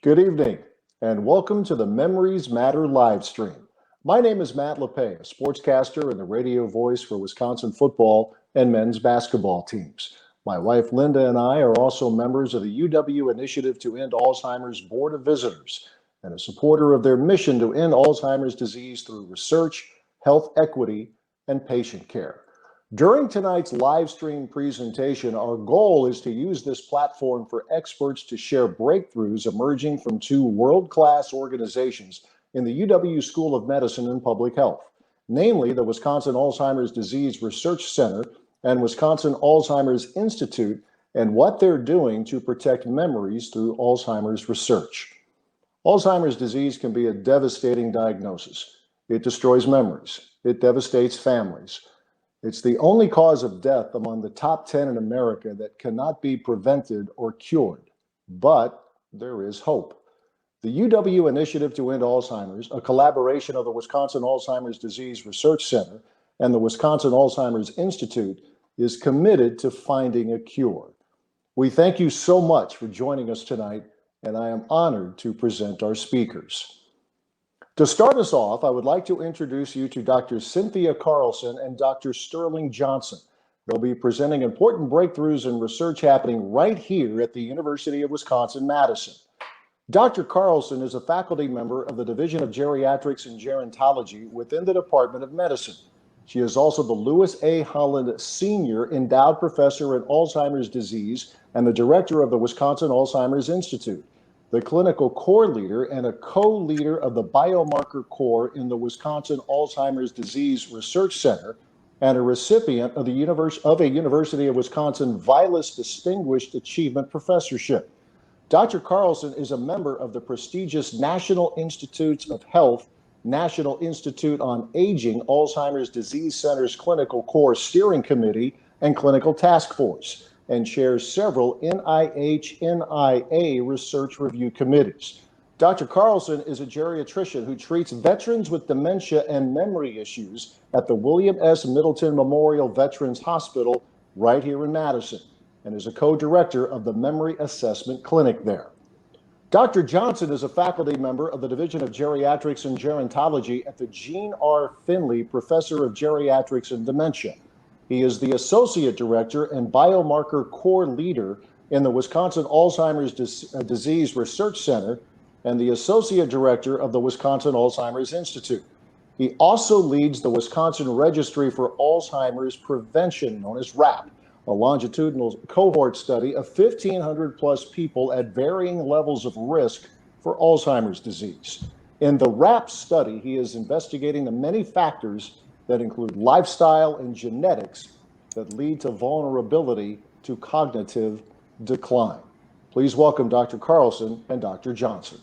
Good evening, and welcome to the Memories Matter Livestream. My name is Matt LePay, a sportscaster and the radio voice for Wisconsin football and men's basketball teams. My wife Linda and I are also members of the UW Initiative to End Alzheimer's Board of Visitors and a supporter of their mission to end Alzheimer's disease through research, health equity, and patient care. During tonight's live stream presentation, our goal is to use this platform for experts to share breakthroughs emerging from two world-class organizations in the UW School of Medicine and Public Health, namely the Wisconsin Alzheimer's Disease Research Center and Wisconsin Alzheimer's Institute, and what they're doing to protect memories through Alzheimer's research. Alzheimer's disease can be a devastating diagnosis. It destroys memories. It devastates families. It's the only cause of death among the top 10 in America that cannot be prevented or cured. But there is hope. The UW Initiative to End Alzheimer's, a collaboration of the Wisconsin Alzheimer's Disease Research Center and the Wisconsin Alzheimer's Institute, is committed to finding a cure. We thank you so much for joining us tonight, and I am honored to present our speakers. To start us off, I would like to introduce you to Dr. Cynthia Carlson and Dr. Sterling Johnson. They'll be presenting important breakthroughs in research happening right here at the University of Wisconsin-Madison. Dr. Carlson is a faculty member of the Division of Geriatrics and Gerontology within the Department of Medicine. She is also the Lewis A. Holland Senior Endowed Professor in Alzheimer's Disease and the Director of the Wisconsin Alzheimer's Institute, the clinical core leader and a co-leader of the biomarker core in the Wisconsin Alzheimer's Disease Research Center, and a recipient of a University of Wisconsin Vilas Distinguished Achievement Professorship. Dr. Carlson is a member of the prestigious National Institutes of Health, National Institute on Aging Alzheimer's Disease Center's Clinical Core Steering Committee and Clinical Task Force, and chairs several NIH/NIA research review committees. Dr. Carlson is a geriatrician who treats veterans with dementia and memory issues at the William S. Middleton Memorial Veterans Hospital right here in Madison, and is a co-director of the Memory Assessment Clinic there. Dr. Johnson is a faculty member of the Division of Geriatrics and Gerontology at the Gene R. Finley Professor of Geriatrics and Dementia. He is the Associate Director and Biomarker Core Leader in the Wisconsin Alzheimer's Disease Research Center and the Associate Director of the Wisconsin Alzheimer's Institute. He also leads the Wisconsin Registry for Alzheimer's Prevention, known as WRAP, a longitudinal cohort study of 1,500 plus people at varying levels of risk for Alzheimer's disease. In the WRAP study, he is investigating the many factors that include lifestyle and genetics that lead to vulnerability to cognitive decline. Please welcome Dr. Carlson and Dr. Johnson.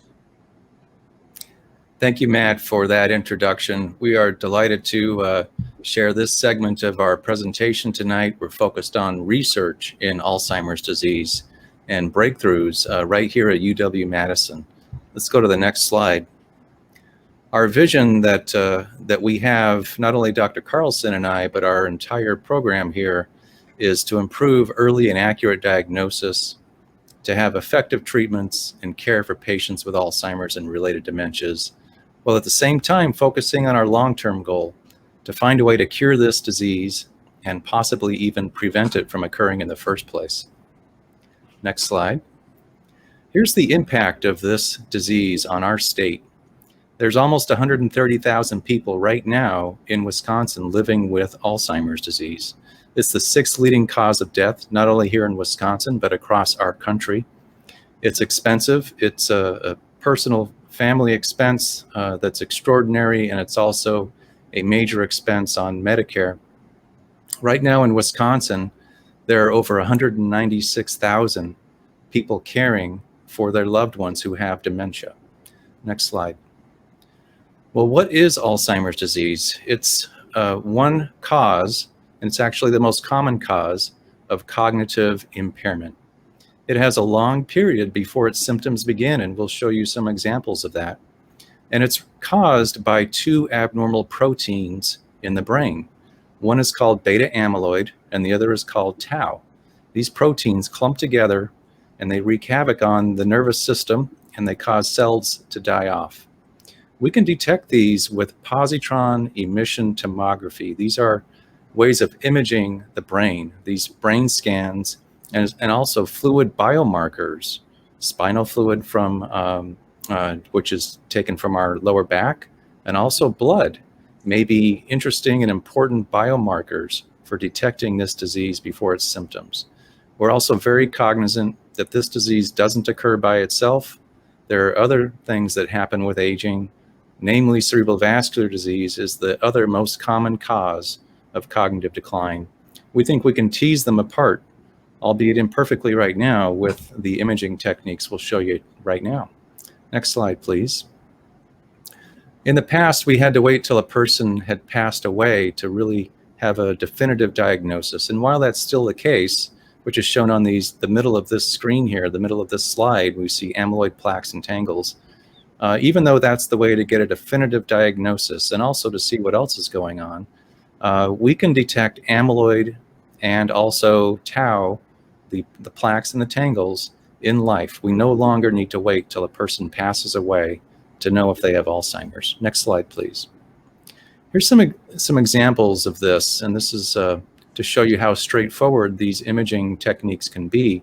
Thank you, Matt, for that introduction. We are delighted to share this segment of our presentation tonight. We're focused on research in Alzheimer's disease and breakthroughs right here at UW-Madison. Let's go to the next slide. Our vision that we have, not only Dr. Carlson and I, but our entire program here, is to improve early and accurate diagnosis, to have effective treatments and care for patients with Alzheimer's and related dementias, while at the same time focusing on our long-term goal to find a way to cure this disease and possibly even prevent it from occurring in the first place. Next slide. Here's the impact of this disease on our state. There's almost 130,000 people right now in Wisconsin living with Alzheimer's disease. It's the 6th leading cause of death, not only here in Wisconsin, but across our country. It's expensive. It's a personal family expense that's extraordinary, and it's also a major expense on Medicare. Right now in Wisconsin, there are over 196,000 people caring for their loved ones who have dementia. Next slide. Well, what is Alzheimer's disease? It's one cause, and it's actually the most common cause of cognitive impairment. It has a long period before its symptoms begin, and we'll show you some examples of that. And it's caused by two abnormal proteins in the brain. One is called beta amyloid, and the other is called tau. these proteins clump together and they wreak havoc on the nervous system and they cause cells to die off. We can detect these with positron emission tomography. These are ways of imaging the brain, these brain scans, and also fluid biomarkers, spinal fluid from which is taken from our lower back, and also blood may be interesting and important biomarkers for detecting this disease before its symptoms. We're also very cognizant that this disease doesn't occur by itself. There are other things that happen with aging, namely cerebral vascular disease is the other most common cause of cognitive decline. We think we can tease them apart, albeit imperfectly right now, with the imaging techniques we'll show you right now. Next slide, please. In the past, we had to wait till a person had passed away to really have a definitive diagnosis. And while that's still the case, which is shown on the middle of this screen here, the middle of this slide, we see amyloid plaques and tangles. Even though that's the way to get a definitive diagnosis and also to see what else is going on, we can detect amyloid and also tau, the plaques and the tangles, in life. We no longer need to wait till a person passes away to know if they have Alzheimer's. Next slide, please. Here's some examples of this, and this is to show you how straightforward these imaging techniques can be.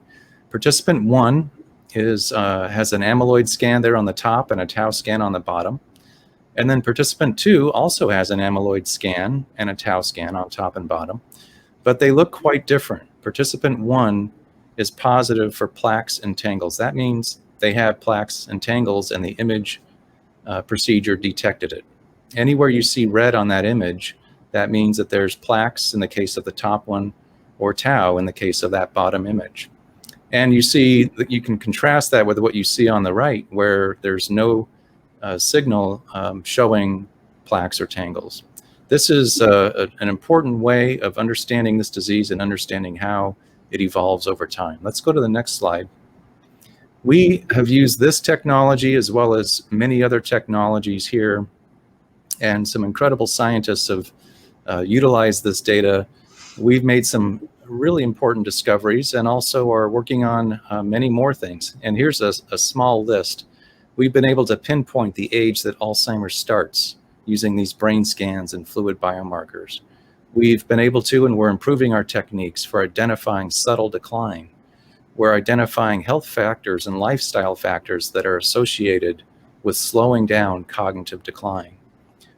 Participant 1 has an amyloid scan there on the top and a tau scan on the bottom. And then participant 2 also has an amyloid scan and a tau scan on top and bottom, but they look quite different. Participant 1 is positive for plaques and tangles. That means they have plaques and tangles and the image procedure detected it. Anywhere you see red on that image, that means that there's plaques in the case of the top one or tau in the case of that bottom image. And you see that you can contrast that with what you see on the right, where there's no signal showing plaques or tangles. This is an important way of understanding this disease and understanding how it evolves over time. Let's go to the next slide. We have used this technology as well as many other technologies here, and some incredible scientists have utilized this data. We've made some really important discoveries and also are working on many more things. And here's a small list. We've been able to pinpoint the age that Alzheimer's starts using these brain scans and fluid biomarkers. We've been able to, and we're improving our techniques for identifying subtle decline. We're identifying health factors and lifestyle factors that are associated with slowing down cognitive decline.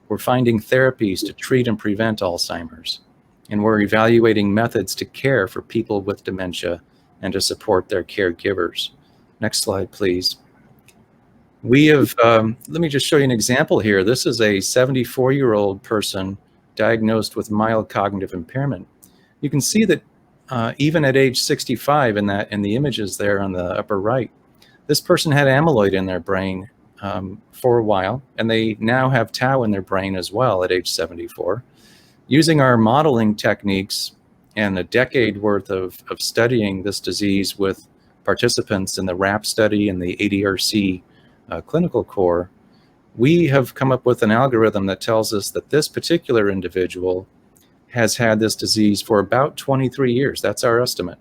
We're finding therapies to treat and prevent Alzheimer's. And we're evaluating methods to care for people with dementia and to support their caregivers. Next slide, please. We have, let me just show you an example here. This is a 74-year-old person diagnosed with mild cognitive impairment. You can see that even at age 65 in the images there on the upper right, this person had amyloid in their brain for a while, and they now have tau in their brain as well at age 74. Using our modeling techniques and a decade worth of studying this disease with participants in the RAP study and the ADRC clinical core, we have come up with an algorithm that tells us that this particular individual has had this disease for about 23 years. That's our estimate.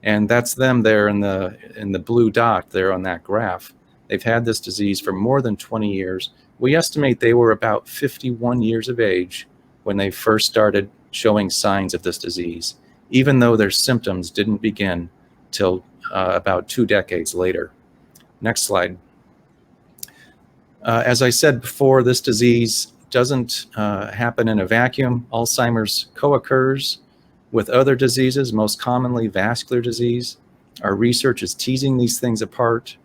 And that's them there in the blue dot there on that graph. They've had this disease for more than 20 years. We estimate they were about 51 years of age when they first started showing signs of this disease, even though their symptoms didn't begin till about 2 decades later. Next slide. As I said before, this disease doesn't happen in a vacuum. Alzheimer's co-occurs with other diseases, most commonly vascular disease. Our research is teasing these things apart.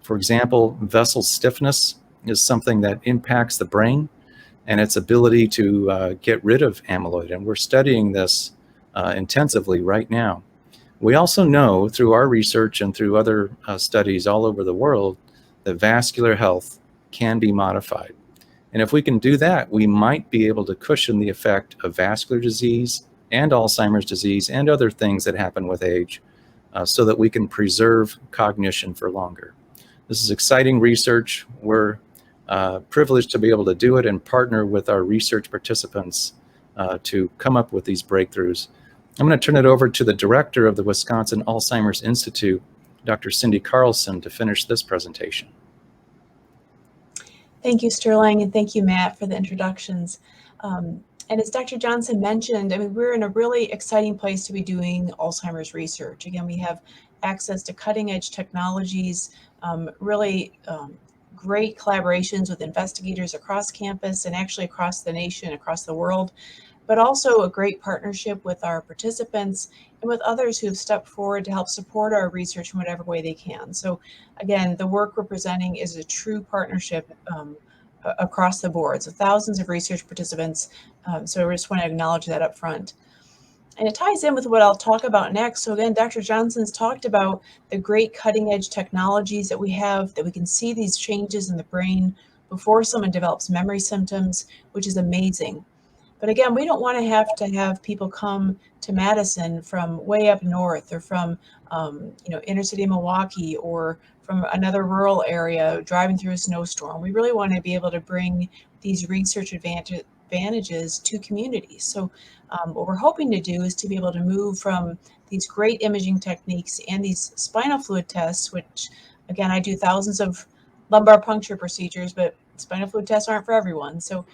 For example, vessel stiffness is something that impacts the brain and its ability to get rid of amyloid. And we're studying this intensively right now. We also know through our research and through other studies all over the world that vascular health can be modified. And if we can do that, we might be able to cushion the effect of vascular disease and Alzheimer's disease and other things that happen with age so that we can preserve cognition for longer. This is exciting research. We're privileged to be able to do it and partner with our research participants to come up with these breakthroughs. I'm going to turn it over to the director of the Wisconsin Alzheimer's Institute, Dr. Cindy Carlson, to finish this presentation. Thank you, Sterling, and thank you, Matt, for the introductions. And as Dr. Johnson mentioned, I mean, we're in a really exciting place to be doing Alzheimer's research. Again, we have access to cutting edge technologies, great collaborations with investigators across campus and actually across the nation, across the world, but also a great partnership with our participants and with others who have stepped forward to help support our research in whatever way they can. So again, the work we're presenting is a true partnership across the board. So thousands of research participants. So we just want to acknowledge that up front. And it ties in with what I'll talk about next. So again, Dr. Johnson's talked about the great cutting edge technologies that we have, that we can see these changes in the brain before someone develops memory symptoms, which is amazing. But again, we don't want to have people come to Madison from way up north or from inner city Milwaukee or from another rural area driving through a snowstorm. We really want to be able to bring these research advantages to communities. So what we're hoping to do is to be able to move from these great imaging techniques and these spinal fluid tests, which again, I do thousands of lumbar puncture procedures, but spinal fluid tests aren't for everyone. So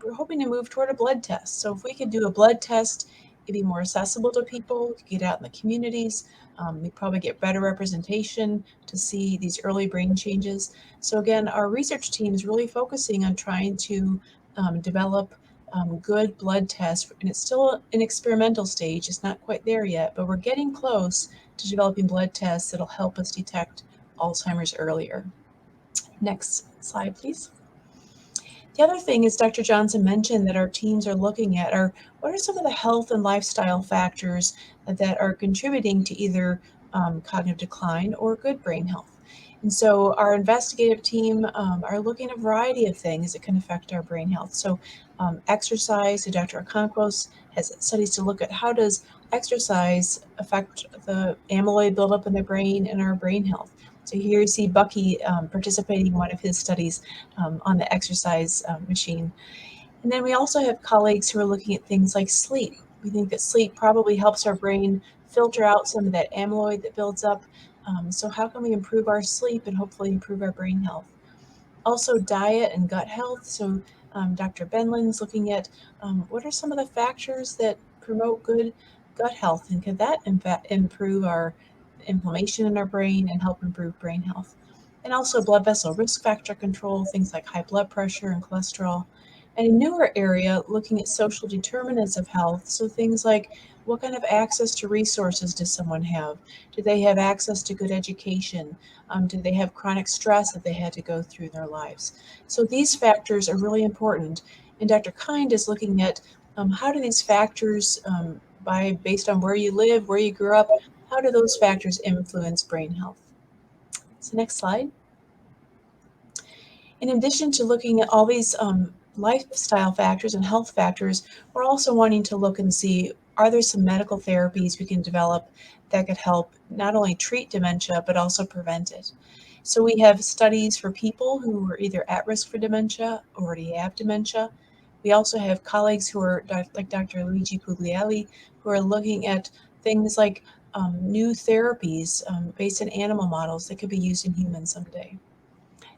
we're hoping to move toward a blood test. So if we could do a blood test, it'd be more accessible to people, get out in the communities. We probably get better representation to see these early brain changes. So again, our research team is really focusing on trying to develop good blood tests, and it's still an experimental stage. It's not quite there yet, but we're getting close to developing blood tests that'll help us detect Alzheimer's earlier. Next slide, please. The other thing is Dr. Johnson mentioned that our teams are looking at are what are some of the health and lifestyle factors that are contributing to either cognitive decline or good brain health. And so our investigative team are looking at a variety of things that can affect our brain health. So exercise, so Dr. Okonkos has studies to look at how does exercise affect the amyloid buildup in the brain and our brain health. So here you see Bucky participating in one of his studies on the exercise machine. And then we also have colleagues who are looking at things like sleep. We think that sleep probably helps our brain filter out some of that amyloid that builds up. So how can we improve our sleep and hopefully improve our brain health? Also diet and gut health. So Dr. Benlin's looking at what are some of the factors that promote good gut health, and could that improve our inflammation in our brain and help improve brain health? And also blood vessel risk factor control, things like high blood pressure and cholesterol. And a newer area, looking at social determinants of health. So things like what kind of access to resources does someone have? Do they have access to good education? Do they have chronic stress that they had to go through in their lives? So these factors are really important. And Dr. Kind is looking at how do these factors, based on where you live, where you grew up, how do those factors influence brain health? So next slide. In addition to looking at all these lifestyle factors and health factors, we're also wanting to look and see, are there some medical therapies we can develop that could help not only treat dementia, but also prevent it? So we have studies for people who are either at risk for dementia or already have dementia. We also have colleagues who are like Dr. Luigi Puglielli, who are looking at things like new therapies based on animal models that could be used in humans someday.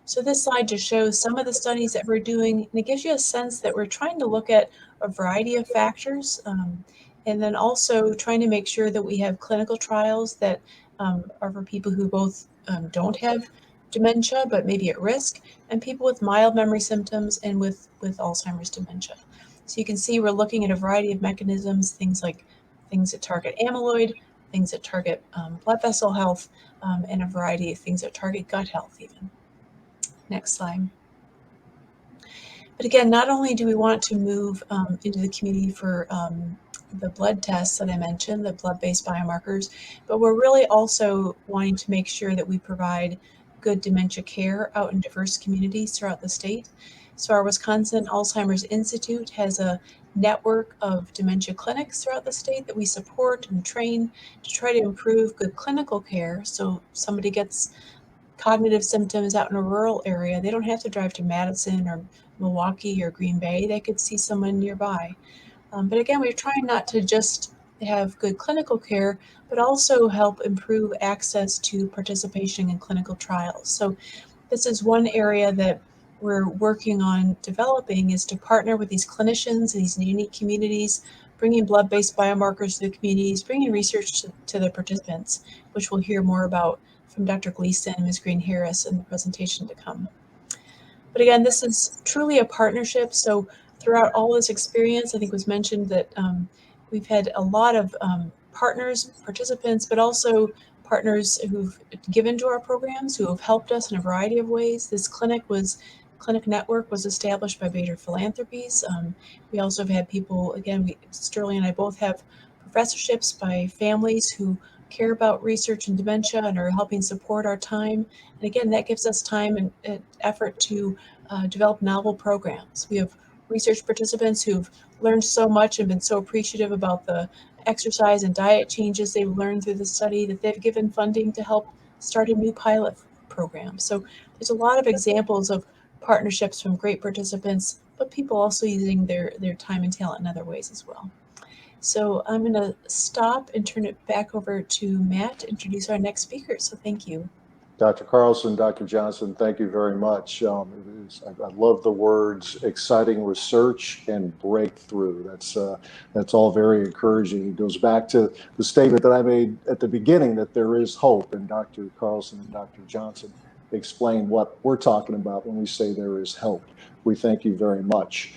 So this slide just shows some of the studies that we're doing, and it gives you a sense that we're trying to look at a variety of factors, and then also trying to make sure that we have clinical trials that are for people who both don't have dementia, but maybe at risk, and people with mild memory symptoms and with Alzheimer's dementia. So you can see we're looking at a variety of mechanisms, things that target amyloid, things that target blood vessel health, and a variety of things that target gut health even. Next slide. But again, not only do we want to move into the community for the blood tests that I mentioned, the blood-based biomarkers, but we're really also wanting to make sure that we provide good dementia care out in diverse communities throughout the state. So our Wisconsin Alzheimer's Institute has a network of dementia clinics throughout the state that we support and train to try to improve good clinical care. So somebody gets cognitive symptoms out in a rural area, they don't have to drive to Madison or Milwaukee or Green Bay. They could see someone nearby. But again, we're trying not to just have good clinical care, but also help improve access to participation in clinical trials. So this is one area that we're working on developing, is to partner with these clinicians, these unique communities, bringing blood-based biomarkers to the communities, bringing research to the participants, which we'll hear more about from Dr. Gleason and Ms. Green-Harris in the presentation to come. But again, this is truly a partnership. So throughout all this experience, I think it was mentioned that we've had a lot of partners, participants, but also partners who've given to our programs, who have helped us in a variety of ways. This clinic network was established by Bader Philanthropies. We also have had people, again, Sterling and I both have professorships by families who care about research and dementia and are helping support our time. And again, that gives us time and effort to develop novel programs. We have research participants who've learned so much and been so appreciative about the exercise and diet changes they've learned through the study that they've given funding to help start a new pilot program. So there's a lot of examples of partnerships from great participants, but people also using their time and talent in other ways as well. So I'm going to stop and turn it back over to Matt to introduce our next speaker. So thank you. Dr. Carlson, Dr. Johnson, thank you very much. I love the words exciting research and breakthrough. That's all very encouraging. It goes back to the statement that I made at the beginning that there is hope, and Dr. Carlson and Dr. Johnson explain what we're talking about when we say there is hope. We thank you very much.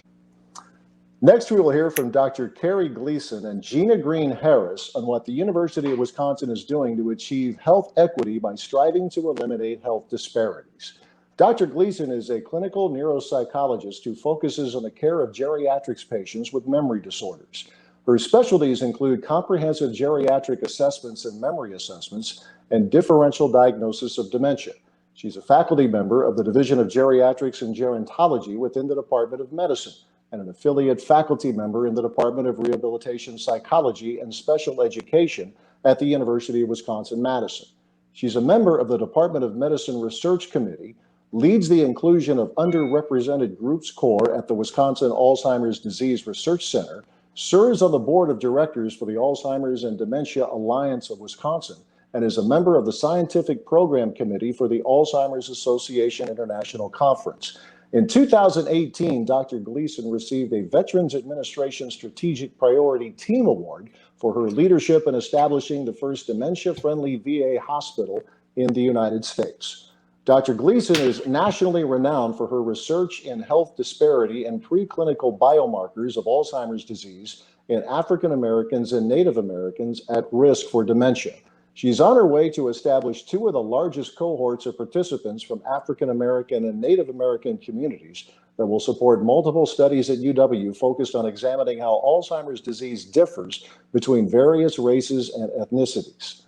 Next, we will hear from Dr. Carrie Gleason and Gina Green-Harris on what the University of Wisconsin is doing to achieve health equity by striving to eliminate health disparities. Dr. Gleason is a clinical neuropsychologist who focuses on the care of geriatrics patients with memory disorders. Her specialties include comprehensive geriatric assessments and memory assessments and differential diagnosis of dementia. She's a faculty member of the Division of Geriatrics and Gerontology within the Department of Medicine, and an affiliate faculty member in the Department of Rehabilitation Psychology and Special Education at the University of Wisconsin-Madison. She's a member of the Department of Medicine Research Committee, leads the inclusion of underrepresented groups core at the Wisconsin Alzheimer's Disease Research Center, serves on the board of directors for the Alzheimer's and Dementia Alliance of Wisconsin, and is a member of the Scientific Program Committee for the Alzheimer's Association International Conference. In 2018, Dr. Gleason received a Veterans Administration Strategic Priority Team Award for her leadership in establishing the first dementia-friendly VA hospital in the United States. Dr. Gleason is nationally renowned for her research in health disparity and preclinical biomarkers of Alzheimer's disease in African Americans and Native Americans at risk for dementia. She's on her way to establish two of the largest cohorts of participants from African American and Native American communities that will support multiple studies at UW focused on examining how Alzheimer's disease differs between various races and ethnicities.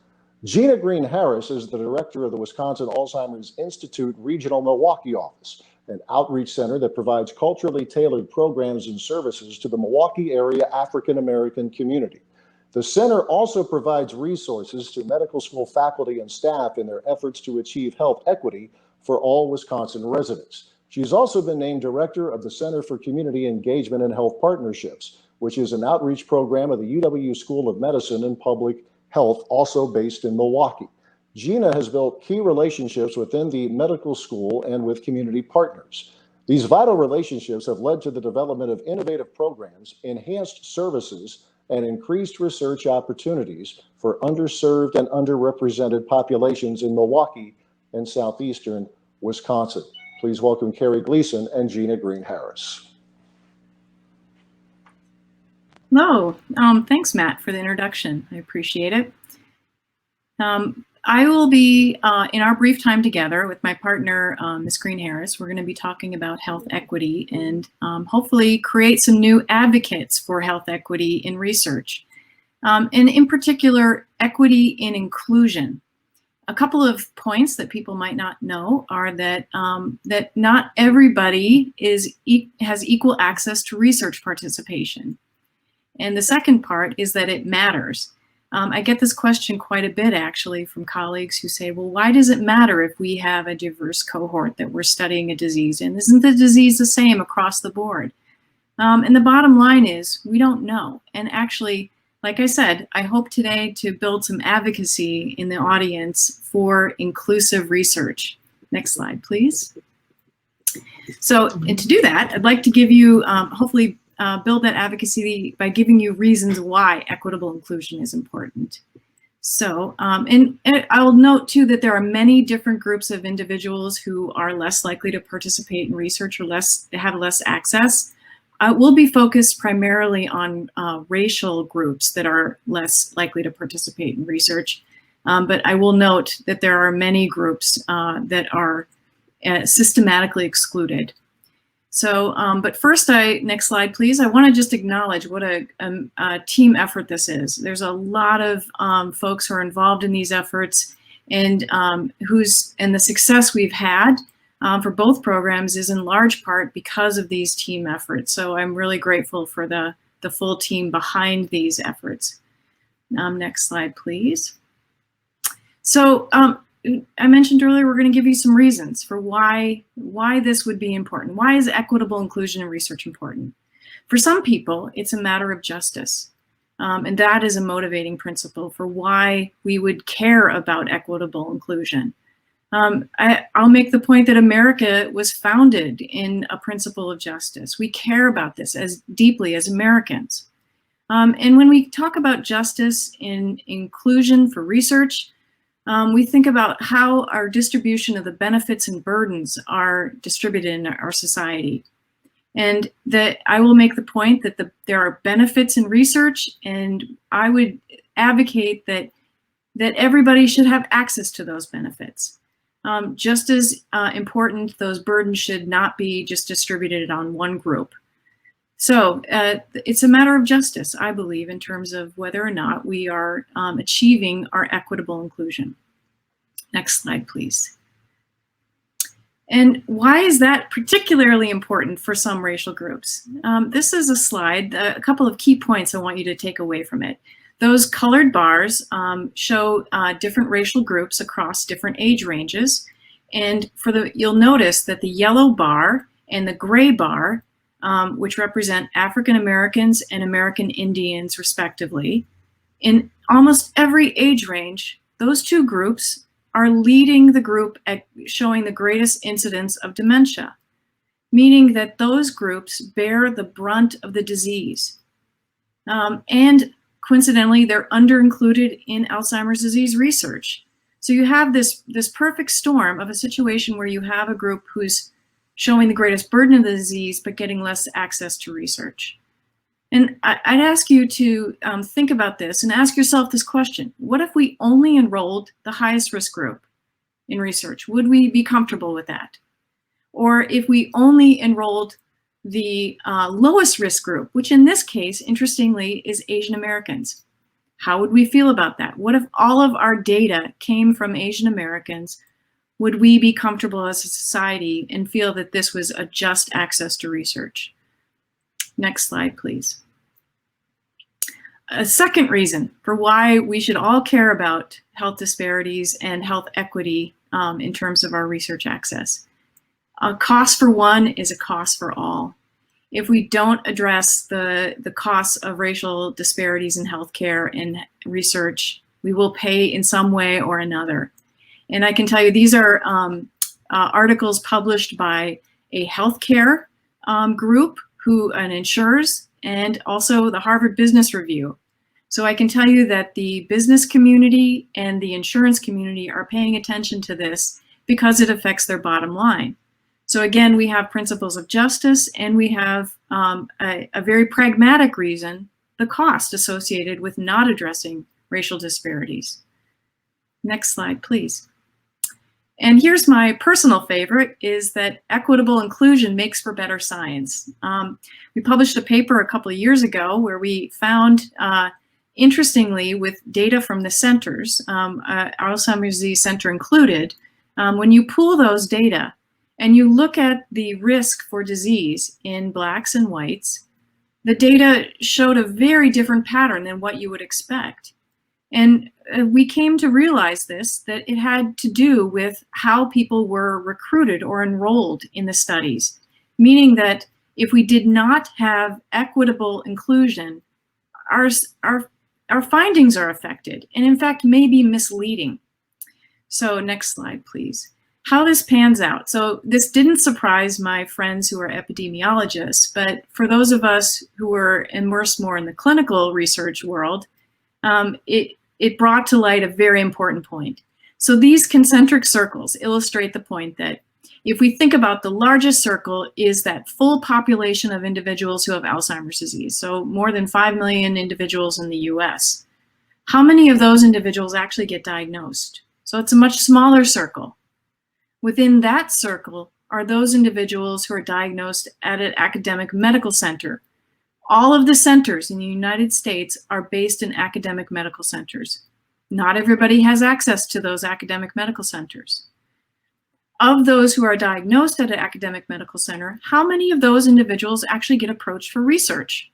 Gina Green-Harris is the director of the Wisconsin Alzheimer's Institute Regional Milwaukee office, an outreach center that provides culturally tailored programs and services to the Milwaukee area African American community. The center also provides resources to medical school faculty and staff in their efforts to achieve health equity for all Wisconsin residents. She's also been named director of the Center for Community Engagement and Health Partnerships, which is an outreach program of the UW School of Medicine and Public Health, also based in Milwaukee. Gina has built key relationships within the medical school and with community partners. These vital relationships have led to the development of innovative programs, enhanced services, and increased research opportunities for underserved and underrepresented populations in Milwaukee and southeastern Wisconsin. Please welcome Carrie Gleason and Gina Green-Harris. Hello, thanks Matt for the introduction. I appreciate it. I will be, in our brief time together with my partner, Ms. Green-Harris, we're going to be talking about health equity and hopefully create some new advocates for health equity in research. And in particular, equity in inclusion. A couple of points that people might not know are that, that not everybody has equal access to research participation. And the second part is that it matters. I get this question quite a bit, actually, from colleagues who say, well, why does it matter if we have a diverse cohort that we're studying a disease in? Isn't the disease the same across the board? And the bottom line is we don't know. And actually, like I said, I hope today to build some advocacy in the audience for inclusive research. Next slide, please. So, and to do that, I'd like to give you, hopefully build that advocacy by giving you reasons why equitable inclusion is important. So, and I'll note too that there are many different groups of individuals who are less likely to participate in research or have less access. We'll be focused primarily on racial groups that are less likely to participate in research. But I will note that there are many groups that are systematically excluded. So, but first, next slide, please. I want to just acknowledge what a team effort this is. There's a lot of folks who are involved in these efforts, and the success we've had for both programs is in large part because of these team efforts. So I'm really grateful for the full team behind these efforts. Next slide, please. So I mentioned earlier, we're going to give you some reasons for why this would be important. Why is equitable inclusion in research important? For some people, it's a matter of justice. And that is a motivating principle for why we would care about equitable inclusion. I'll make the point that America was founded in a principle of justice. We care about this as deeply as Americans. And when we talk about justice in inclusion for research, we think about how our distribution of the benefits and burdens are distributed in our society. And that I will make the point that there are benefits in research, and I would advocate that everybody should have access to those benefits. Just as important, those burdens should not be just distributed on one group. So it's a matter of justice, I believe, in terms of whether or not we are achieving our equitable inclusion. Next slide, please. And why is that particularly important for some racial groups? This is a slide, a couple of key points I want you to take away from it. Those colored bars show different racial groups across different age ranges. And you'll notice that the yellow bar and the gray bar, which represent African Americans and American Indians respectively, in almost every age range, those two groups are leading the group at showing the greatest incidence of dementia, meaning that those groups bear the brunt of the disease. And coincidentally, they're under-included in Alzheimer's disease research. So you have this perfect storm of a situation where you have a group who's showing the greatest burden of the disease, but getting less access to research. And I'd ask you to think about this and ask yourself this question. What if we only enrolled the highest risk group in research? Would we be comfortable with that? Or if we only enrolled the lowest risk group, which in this case, interestingly, is Asian Americans. How would we feel about that? What if all of our data came from Asian Americans? Would we be comfortable as a society and feel that this was a just access to research? Next slide, please. A second reason for why we should all care about health disparities and health equity in terms of our research access. A cost for one is a cost for all. If we don't address the costs of racial disparities in healthcare and research, we will pay in some way or another. And I can tell you these are articles published by a healthcare group and insurers, and also the Harvard Business Review. So I can tell you that the business community and the insurance community are paying attention to this because it affects their bottom line. So again, we have principles of justice, and we have a very pragmatic reason, the cost associated with not addressing racial disparities. Next slide, please. And here's my personal favorite, is that equitable inclusion makes for better science. We published a paper a couple of years ago where we found, interestingly, with data from the centers, Alzheimer's Disease Center included, when you pool those data and you look at the risk for disease in Blacks and whites, the data showed a very different pattern than what you would expect. And we came to realize that it had to do with how people were recruited or enrolled in the studies, meaning that if we did not have equitable inclusion, our our findings are affected and in fact may be misleading. So next slide, please. How this pans out. So this didn't surprise my friends who are epidemiologists, but for those of us who are immersed more in the clinical research world, it brought to light a very important point. So these concentric circles illustrate the point that if we think about the largest circle is that full population of individuals who have Alzheimer's disease, so more than 5 million individuals in the US, how many of those individuals actually get diagnosed? So it's a much smaller circle. Within that circle are those individuals who are diagnosed at an academic medical center. All of the centers in the United States are based in academic medical centers. Not everybody has access to those academic medical centers. Of those who are diagnosed at an academic medical center, how many of those individuals actually get approached for research?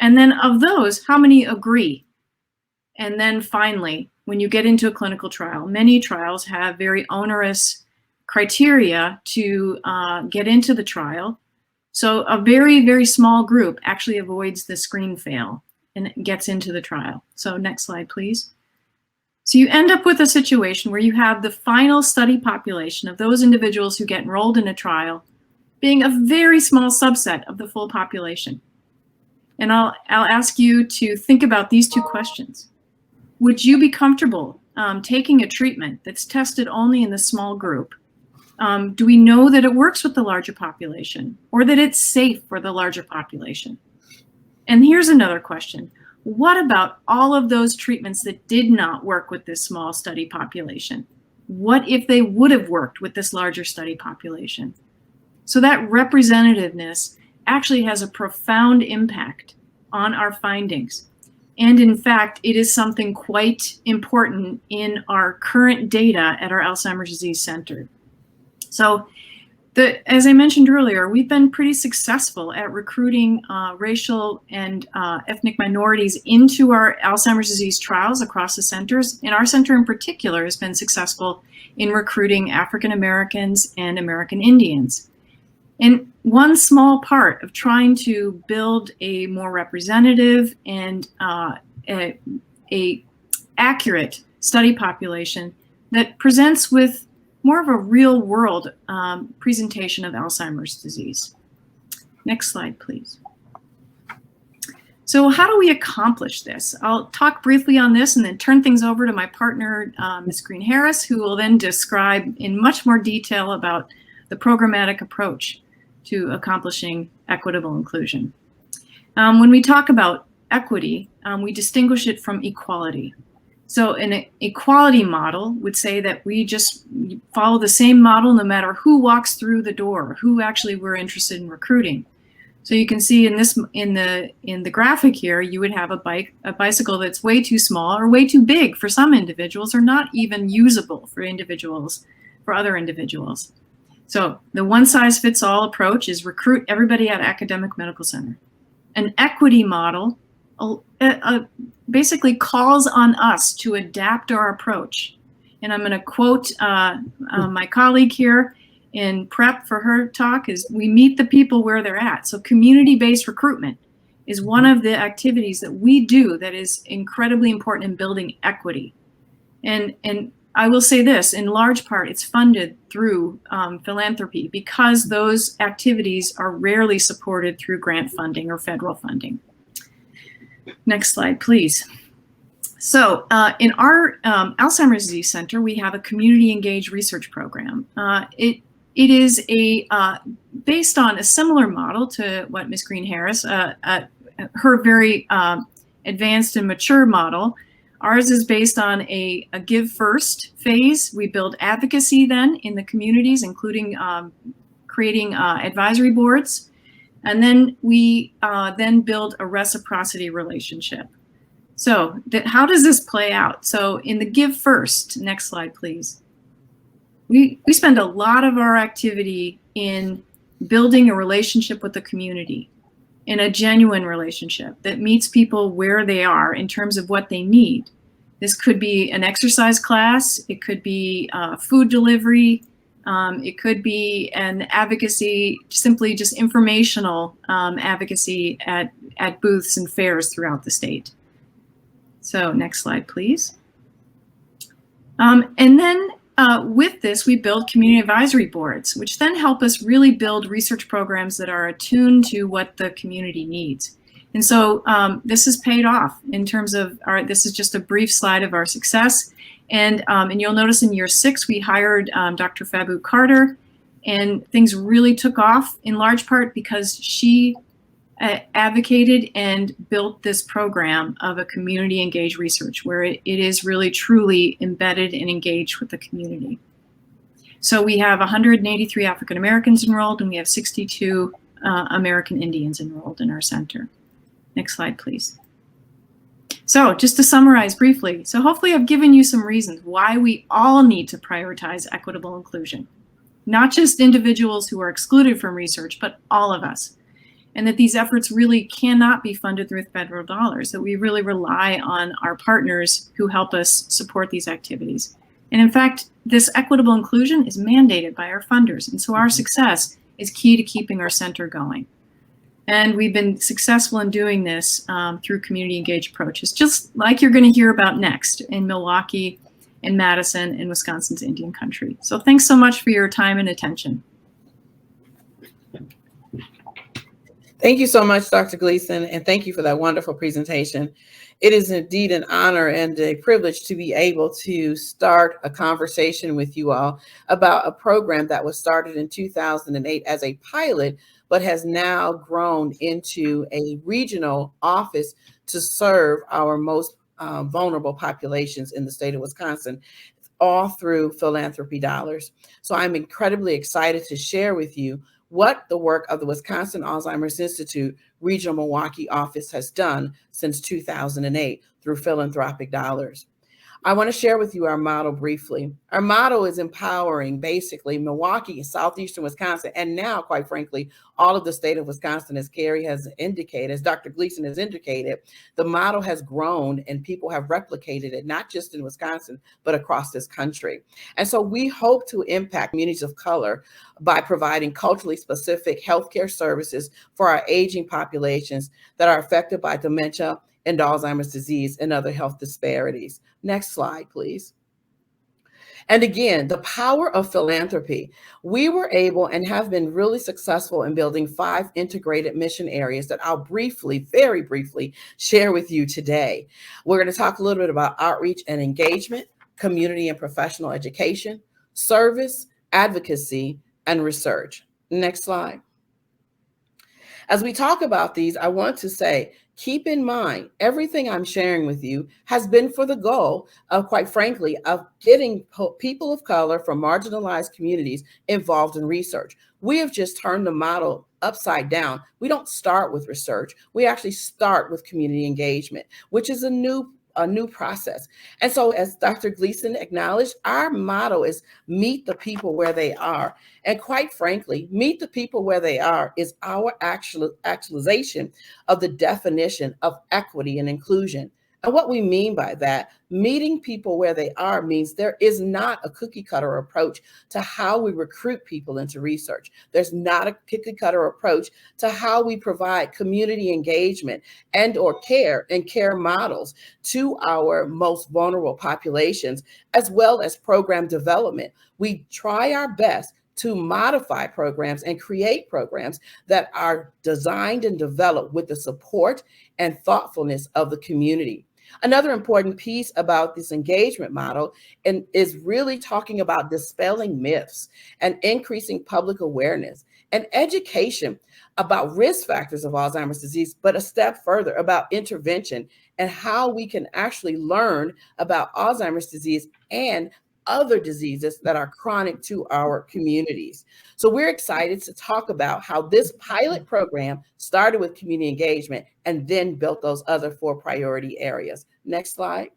And then of those, how many agree? And then finally, when you get into a clinical trial, many trials have very onerous criteria to get into the trial. So a very, very small group actually avoids the screen fail and gets into the trial. So next slide, please. So you end up with a situation where you have the final study population of those individuals who get enrolled in a trial being a very small subset of the full population. And I'll ask you to think about these two questions. Would you be comfortable taking a treatment that's tested only in the small group? Do we know that it works with the larger population or that it's safe for the larger population? And here's another question. What about all of those treatments that did not work with this small study population? What if they would have worked with this larger study population? So that representativeness actually has a profound impact on our findings. And in fact, it is something quite important in our current data at our Alzheimer's Disease Center. So as I mentioned earlier, we've been pretty successful at recruiting racial and ethnic minorities into our Alzheimer's disease trials across the centers. And our center in particular has been successful in recruiting African Americans and American Indians. And one small part of trying to build a more representative and a accurate study population that presents with more of a real world presentation of Alzheimer's disease. Next slide, please. So how do we accomplish this? I'll talk briefly on this and then turn things over to my partner, Ms. Green-Harris, who will then describe in much more detail about the programmatic approach to accomplishing equitable inclusion. When we talk about equity, we distinguish it from equality. So an equality model would say that we just follow the same model no matter who walks through the door, who actually we're interested in recruiting. So you can see in the graphic here, you would have a bicycle that's way too small or way too big for some individuals, or not even usable for other individuals. So the one-size-fits-all approach is recruit everybody at academic medical center. An equity model basically calls on us to adapt our approach. And I'm going to quote my colleague here in prep for her talk is, we meet the people where they're at. So community-based recruitment is one of the activities that we do that is incredibly important in building equity. And I will say this, in large part, it's funded through philanthropy because those activities are rarely supported through grant funding or federal funding. Next slide, please. So in our Alzheimer's Disease Center, we have a community engaged research program. It is based on a similar model to what Ms. Green-Harris, her very advanced and mature model. Ours is based on a give first phase. We build advocacy then in the communities, including creating advisory boards. And then we then build a reciprocity relationship. So how does this play out? So in the give first, next slide, please. We spend a lot of our activity in building a relationship with the community, in a genuine relationship that meets people where they are in terms of what they need. This could be an exercise class, it could be food delivery, it could be an advocacy, simply just informational advocacy at booths and fairs throughout the state. So next slide, please. And then with this, we build community advisory boards, which then help us really build research programs that are attuned to what the community needs. And so this has paid off in terms of this is just a brief slide of our success. And you'll notice in year 6, we hired Dr. Fabu Carter, and things really took off in large part because she advocated and built this program of a community engaged research where it is really truly embedded and engaged with the community. So we have 183 African Americans enrolled, and we have 62 American Indians enrolled in our center. Next slide, please. So just to summarize briefly, so hopefully I've given you some reasons why we all need to prioritize equitable inclusion, not just individuals who are excluded from research, but all of us. And that these efforts really cannot be funded through federal dollars, that we really rely on our partners who help us support these activities. And in fact, this equitable inclusion is mandated by our funders. And so our success is key to keeping our center going. And we've been successful in doing this through community engaged approaches, just like you're going to hear about next in Milwaukee, in Madison, and Wisconsin's Indian Country. So thanks so much for your time and attention. Thank you so much, Dr. Gleason, and thank you for that wonderful presentation. It is indeed an honor and a privilege to be able to start a conversation with you all about a program that was started in 2008 as a pilot, but has now grown into a regional office to serve our most vulnerable populations in the state of Wisconsin, all through philanthropy dollars. So I'm incredibly excited to share with you what the work of the Wisconsin Alzheimer's Institute Regional Milwaukee office has done since 2008 through philanthropic dollars. I want to share with you our motto briefly. Our motto is empowering basically Milwaukee, southeastern Wisconsin, and now, quite frankly, all of the state of Wisconsin, as Carrie has indicated, as Dr. Gleason has indicated. The motto has grown and people have replicated it, not just in Wisconsin, but across this country. And so we hope to impact communities of color by providing culturally specific healthcare services for our aging populations that are affected by dementia, End Alzheimer's disease, and other health disparities. Next slide, please. And again, the power of philanthropy. We were able and have been really successful in building 5 integrated mission areas that I'll briefly, very briefly, share with you today. We're going to talk a little bit about outreach and engagement, community and professional education, service, advocacy, and research. Next slide. As we talk about these, I want to say, keep in mind, everything I'm sharing with you has been for the goal of, quite frankly, of getting people of color from marginalized communities involved in research. We have just turned the model upside down. We don't start with research. We actually start with community engagement, which is a new process. And so, as Dr. Gleason acknowledged, our motto is meet the people where they are. And quite frankly, meet the people where they are is our actualization of the definition of equity and inclusion. And what we mean by that, meeting people where they are, means there is not a cookie cutter approach to how we recruit people into research. There's not a cookie cutter approach to how we provide community engagement and or care and care models to our most vulnerable populations, as well as program development. We try our best to modify programs and create programs that are designed and developed with the support and thoughtfulness of the community. Another important piece about this engagement model is really talking about dispelling myths and increasing public awareness and education about risk factors of Alzheimer's disease, but a step further about intervention and how we can actually learn about Alzheimer's disease and other diseases that are chronic to our communities. So we're excited to talk about how this pilot program started with community engagement and then built those other 4 priority areas. Next slide.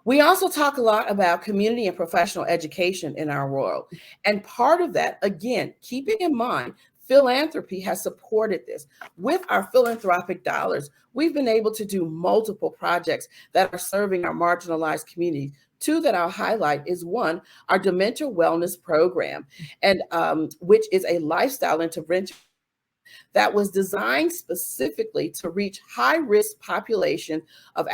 We also talk a lot about community and professional education in our world. And part of that, again, keeping in mind, philanthropy has supported this. With our philanthropic dollars, we've been able to do multiple projects that are serving our marginalized communities. 2 that I'll highlight is 1, our Dementia Wellness Program, and which is a lifestyle intervention that was designed specifically to reach high-risk population of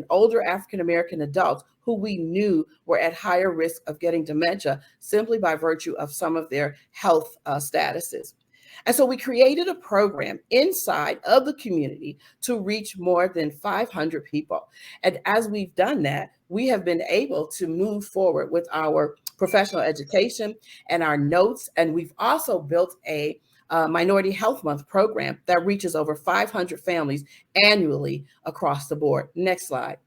older African-American adults who we knew were at higher risk of getting dementia simply by virtue of some of their health statuses. And so we created a program inside of the community to reach more than 500 people. And as we've done that, we have been able to move forward with our professional education and our notes. And we've also built a Minority Health Month program that reaches over 500 families annually across the board. Next slide.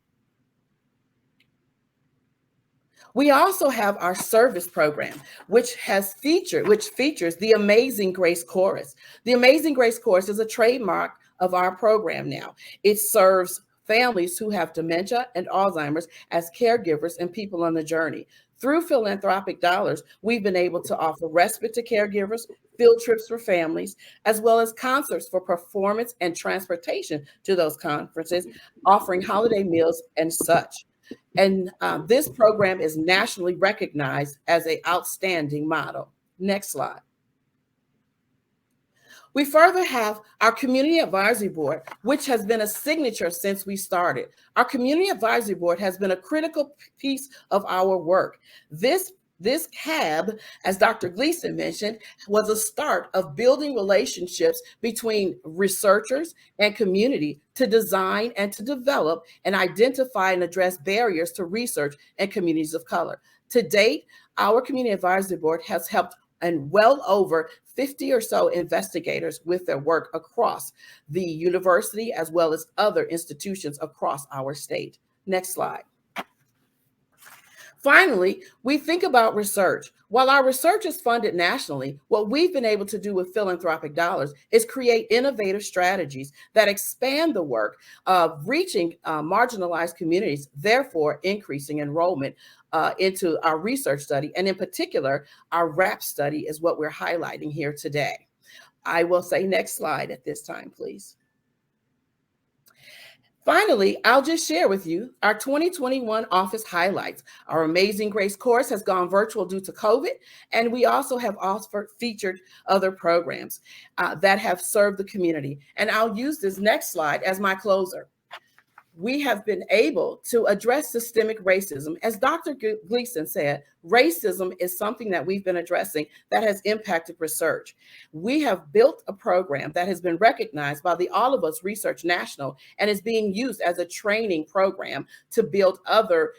We also have our service program, which features the Amazing Grace Chorus. The Amazing Grace Chorus is a trademark of our program now. It serves families who have dementia and Alzheimer's as caregivers and people on the journey. Through philanthropic dollars, we've been able to offer respite to caregivers, field trips for families, as well as concerts for performance and transportation to those conferences, offering holiday meals and such. And this program is nationally recognized as an outstanding model. Next slide. We further have our Community Advisory Board, which has been a signature since we started. Our Community Advisory Board has been a critical piece of our work. This CAB, as Dr. Gleason mentioned, was a start of building relationships between researchers and community to design and to develop and identify and address barriers to research in communities of color. To date, our Community Advisory Board has helped and well over 50 or so investigators with their work across the university as well as other institutions across our state. Next slide. Finally, we think about research. While our research is funded nationally, what we've been able to do with philanthropic dollars is create innovative strategies that expand the work of reaching marginalized communities, therefore increasing enrollment into our research study. And in particular, our RAP study is what we're highlighting here today. I will say next slide at this time, please. Finally, I'll just share with you our 2021 office highlights. Our Amazing Grace course has gone virtual due to COVID, and we also have featured other programs that have served the community. And I'll use this next slide as my closer. We have been able to address systemic racism. As Dr. Gleason said, racism is something that we've been addressing that has impacted research. We have built a program that has been recognized by the All of Us Research National and is being used as a training program to build other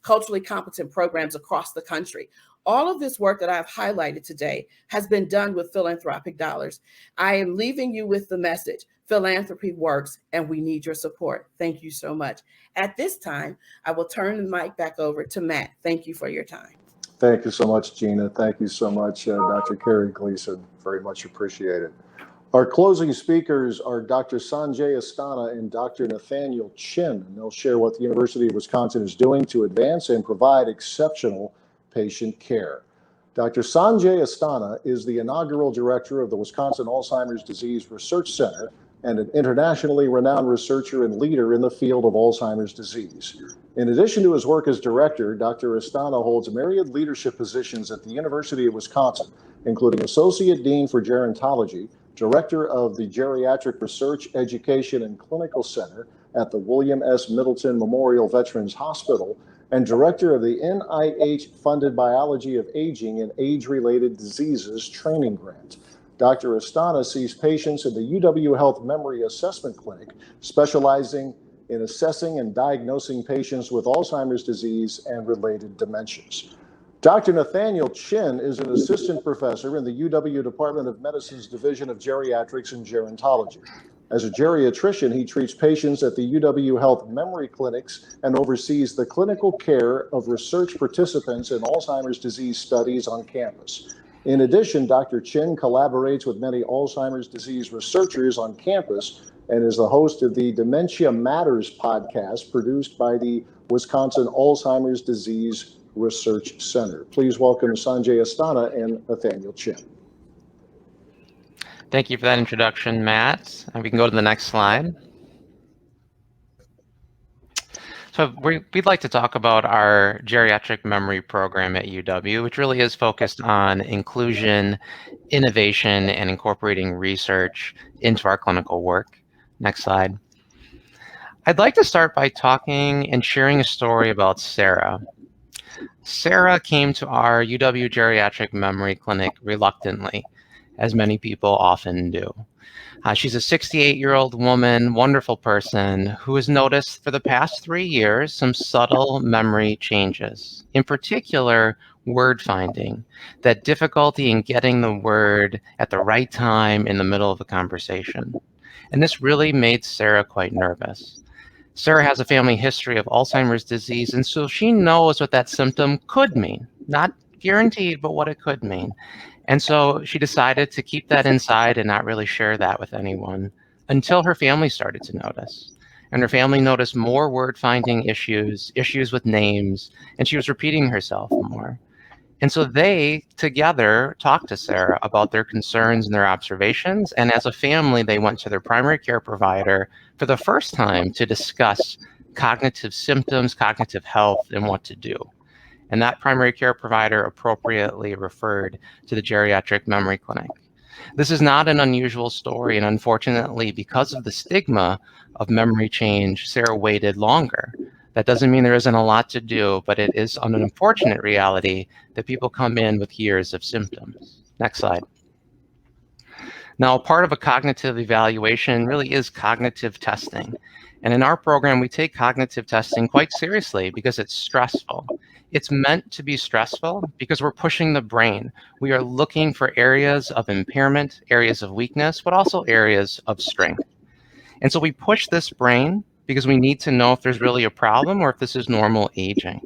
culturally competent programs across the country. All of this work that I've highlighted today has been done with philanthropic dollars. I am leaving you with the message: philanthropy works, and we need your support. Thank you so much. At this time, I will turn the mic back over to Matt. Thank you for your time. Thank you so much, Gina. Thank you so much, Dr. Carrie Gleason. Very much appreciated. Our closing speakers are Dr. Sanjay Asthana and Dr. Nathaniel Chin, and they'll share what the University of Wisconsin is doing to advance and provide exceptional patient care. Dr. Sanjay Asthana is the inaugural director of the Wisconsin Alzheimer's Disease Research Center and an internationally renowned researcher and leader in the field of Alzheimer's disease. In addition to his work as director, Dr. Asthana holds myriad leadership positions at the University of Wisconsin, including Associate Dean for Gerontology, Director of the Geriatric Research, Education, and Clinical Center at the William S. Middleton Memorial Veterans Hospital, and Director of the NIH-funded Biology of Aging and Age-Related Diseases Training Grant. Dr. Asthana sees patients in the UW Health Memory Assessment Clinic, specializing in assessing and diagnosing patients with Alzheimer's disease and related dementias. Dr. Nathaniel Chin is an assistant professor in the UW Department of Medicine's Division of Geriatrics and Gerontology. As a geriatrician, he treats patients at the UW Health Memory Clinics and oversees the clinical care of research participants in Alzheimer's disease studies on campus. In addition, Dr. Chin collaborates with many Alzheimer's disease researchers on campus and is the host of the Dementia Matters podcast produced by the Wisconsin Alzheimer's Disease Research Center. Please welcome Sanjay Asthana and Nathaniel Chin. Thank you for that introduction, Matt. We can go to the next slide. So we'd like to talk about our geriatric memory program at UW, which really is focused on inclusion, innovation, and incorporating research into our clinical work. Next slide. I'd like to start by talking and sharing a story about Sarah. Sarah came to our UW Geriatric Memory Clinic reluctantly, as many people often do. She's a 68-year-old woman, wonderful person, who has noticed for the past 3 years some subtle memory changes. In particular, word finding, that difficulty in getting the word at the right time in the middle of a conversation. And this really made Sarah quite nervous. Sarah has a family history of Alzheimer's disease, and so she knows what that symptom could mean. Not guaranteed, but what it could mean. And so she decided to keep that inside and not really share that with anyone until her family started to notice. And her family noticed more word finding issues with names, and she was repeating herself more. And so they together talked to Sarah about their concerns and their observations. And as a family, they went to their primary care provider for the first time to discuss cognitive symptoms, cognitive health, and what to do. And that primary care provider appropriately referred to the geriatric memory clinic. This is not an unusual story, and unfortunately, because of the stigma of memory change, Sarah waited longer. That doesn't mean there isn't a lot to do, but it is an unfortunate reality that people come in with years of symptoms. Next slide. Now, part of a cognitive evaluation really is cognitive testing. And in our program, we take cognitive testing quite seriously because it's stressful. It's meant to be stressful because we're pushing the brain. We are looking for areas of impairment, areas of weakness, but also areas of strength. And so we push this brain because we need to know if there's really a problem or if this is normal aging.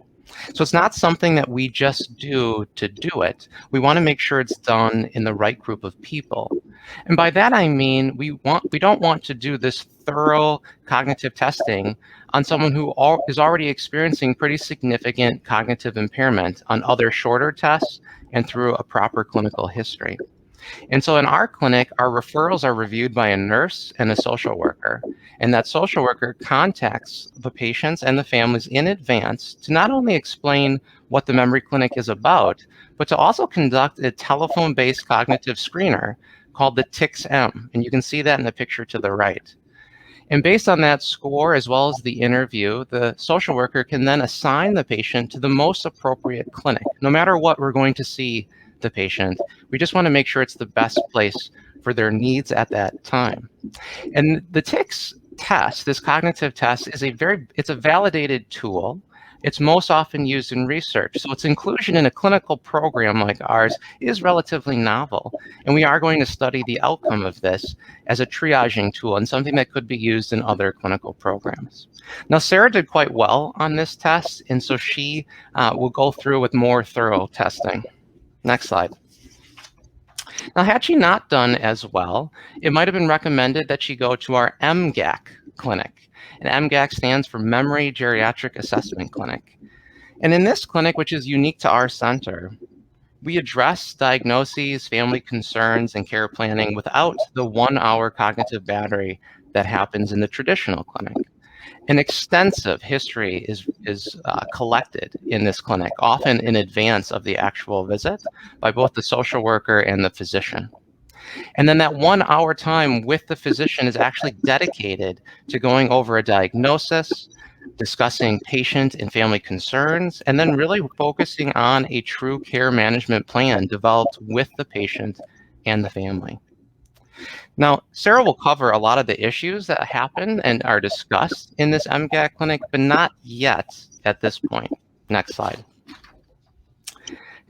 So it's not something that we just do to do it. We want to make sure it's done in the right group of people. And by that I mean we don't want to do this thorough cognitive testing on someone who is already experiencing pretty significant cognitive impairment on other shorter tests and through a proper clinical history. And so in our clinic, our referrals are reviewed by a nurse and a social worker. And that social worker contacts the patients and the families in advance to not only explain what the memory clinic is about, but to also conduct a telephone-based cognitive screener called the TICS-M. And you can see that in the picture to the right. And based on that score, as well as the interview, the social worker can then assign the patient to the most appropriate clinic. No matter what we're going to see the patient, we just want to make sure it's the best place for their needs at that time. And the TICS test, this cognitive test, is it's a validated tool. It's most often used in research. So its inclusion in a clinical program like ours is relatively novel. And we are going to study the outcome of this as a triaging tool and something that could be used in other clinical programs. Now, Sarah did quite well on this test, and so she will go through with more thorough testing. Next slide. Now, had she not done as well, it might have been recommended that she go to our MGAC clinic. And MGAC stands for Memory Geriatric Assessment Clinic. And in this clinic, which is unique to our center, we address diagnoses, family concerns, and care planning without the 1-hour cognitive battery that happens in the traditional clinic. An extensive history is collected in this clinic, often in advance of the actual visit, by both the social worker and the physician. And then that 1-hour time with the physician is actually dedicated to going over a diagnosis, discussing patient and family concerns, and then really focusing on a true care management plan developed with the patient and the family. Now, Sarah will cover a lot of the issues that happen and are discussed in this MGAC clinic, but not yet at this point. Next slide.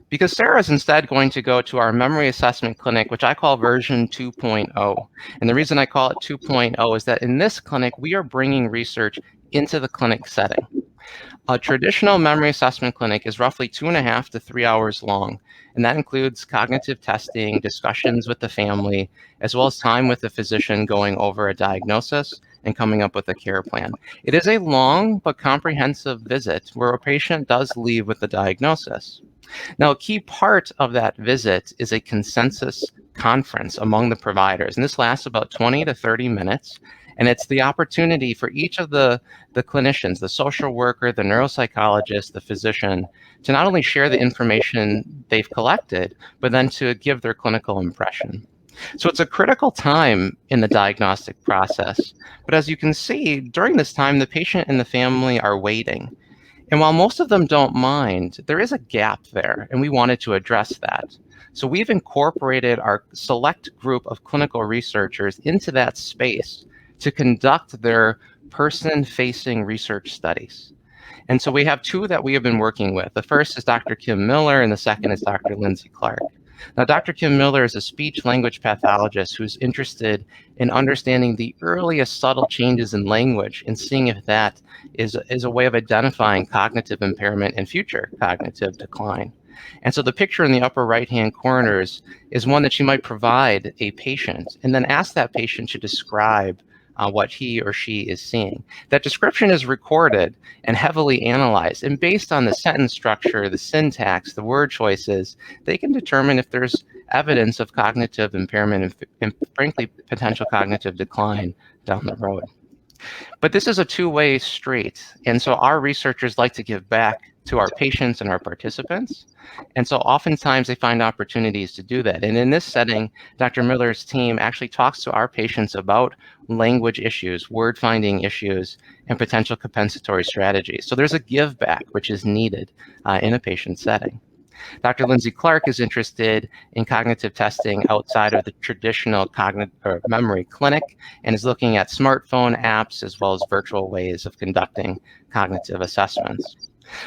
Because Sarah is instead going to go to our memory assessment clinic, which I call version 2.0. And the reason I call it 2.0 is that in this clinic, we are bringing research into the clinic setting. A traditional memory assessment clinic is roughly 2.5 to 3 hours long, and that includes cognitive testing, discussions with the family, as well as time with the physician going over a diagnosis and coming up with a care plan. It is a long but comprehensive visit where a patient does leave with the diagnosis. Now, a key part of that visit is a consensus conference among the providers, and this lasts about 20 to 30 minutes. And it's the opportunity for each of the clinicians, the social worker, the neuropsychologist, the physician, to not only share the information they've collected, but then to give their clinical impression. So it's a critical time in the diagnostic process. But as you can see, during this time, the patient and the family are waiting. And while most of them don't mind, there is a gap there, and we wanted to address that. So we've incorporated our select group of clinical researchers into that space to conduct their person-facing research studies. And so we have two that we have been working with. The first is Dr. Kim Miller, and the second is Dr. Lindsay Clark. Now, Dr. Kim Miller is a speech-language pathologist who's interested in understanding the earliest subtle changes in language and seeing if that is a way of identifying cognitive impairment and future cognitive decline. And so the picture in the upper right-hand corners is one that she might provide a patient and then ask that patient to describe what he or she is seeing. That description is recorded and heavily analyzed, and based on the sentence structure, the syntax, the word choices, they can determine if there's evidence of cognitive impairment and frankly, potential cognitive decline down the road. But this is a two-way street, and so our researchers like to give back to our patients and our participants. And so oftentimes they find opportunities to do that. And in this setting, Dr. Miller's team actually talks to our patients about language issues, word finding issues, and potential compensatory strategies. So there's a give back which is needed in a patient setting. Dr. Lindsay Clark is interested in cognitive testing outside of the traditional memory clinic and is looking at smartphone apps as well as virtual ways of conducting cognitive assessments.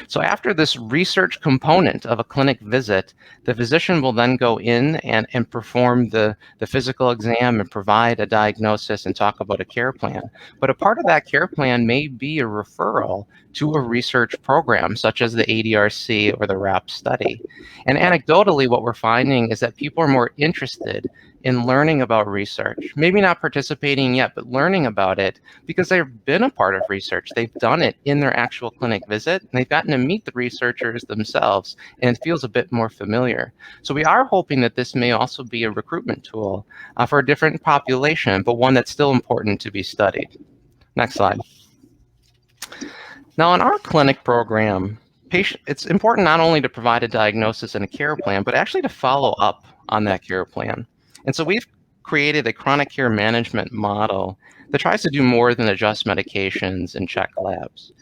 So after this research component of a clinic visit, the physician will then go in and perform the physical exam and provide a diagnosis and talk about a care plan. But a part of that care plan may be a referral to a research program such as the ADRC or the RAP study. And anecdotally, what we're finding is that people are more interested in learning about research, maybe not participating yet, but learning about it because they've been a part of research. They've done it in their actual clinic visit, and they've gotten to meet the researchers themselves, and it feels a bit more familiar. So we are hoping that this may also be a recruitment tool for a different population, but one that's still important to be studied. Next slide. Now, in our clinic program, it's important not only to provide a diagnosis and a care plan, but actually to follow up on that care plan. And so we've created a chronic care management model that tries to do more than adjust medications and check labs.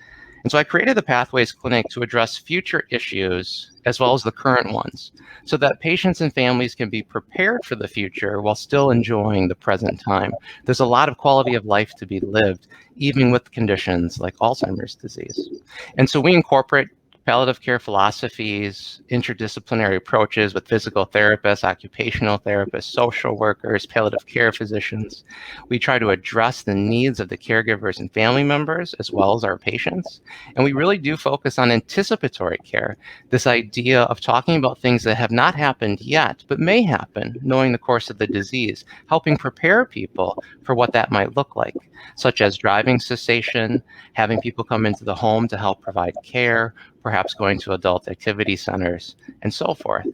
And so I created the Pathways Clinic to address future issues as well as the current ones, so that patients and families can be prepared for the future while still enjoying the present time. There's a lot of quality of life to be lived, even with conditions like Alzheimer's disease. And so we incorporate palliative care philosophies, interdisciplinary approaches with physical therapists, occupational therapists, social workers, palliative care physicians. We try to address the needs of the caregivers and family members as well as our patients. And we really do focus on anticipatory care, this idea of talking about things that have not happened yet, but may happen, knowing the course of the disease, helping prepare people for what that might look like, such as driving cessation, having people come into the home to help provide care, perhaps going to adult activity centers, and so forth.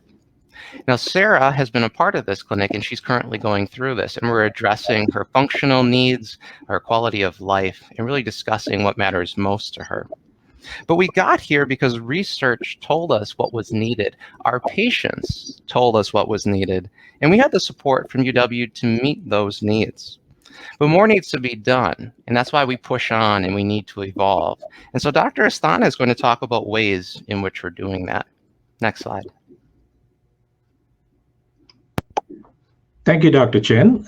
Now, Sarah has been a part of this clinic, and she's currently going through this, and we're addressing her functional needs, her quality of life, and really discussing what matters most to her. But we got here because research told us what was needed. Our patients told us what was needed, and we had the support from UW to meet those needs. But more needs to be done, and that's why we push on and we need to evolve. And so Dr. Astana is going to talk about ways in which we're doing that. Next slide. Thank you, Dr. Chen.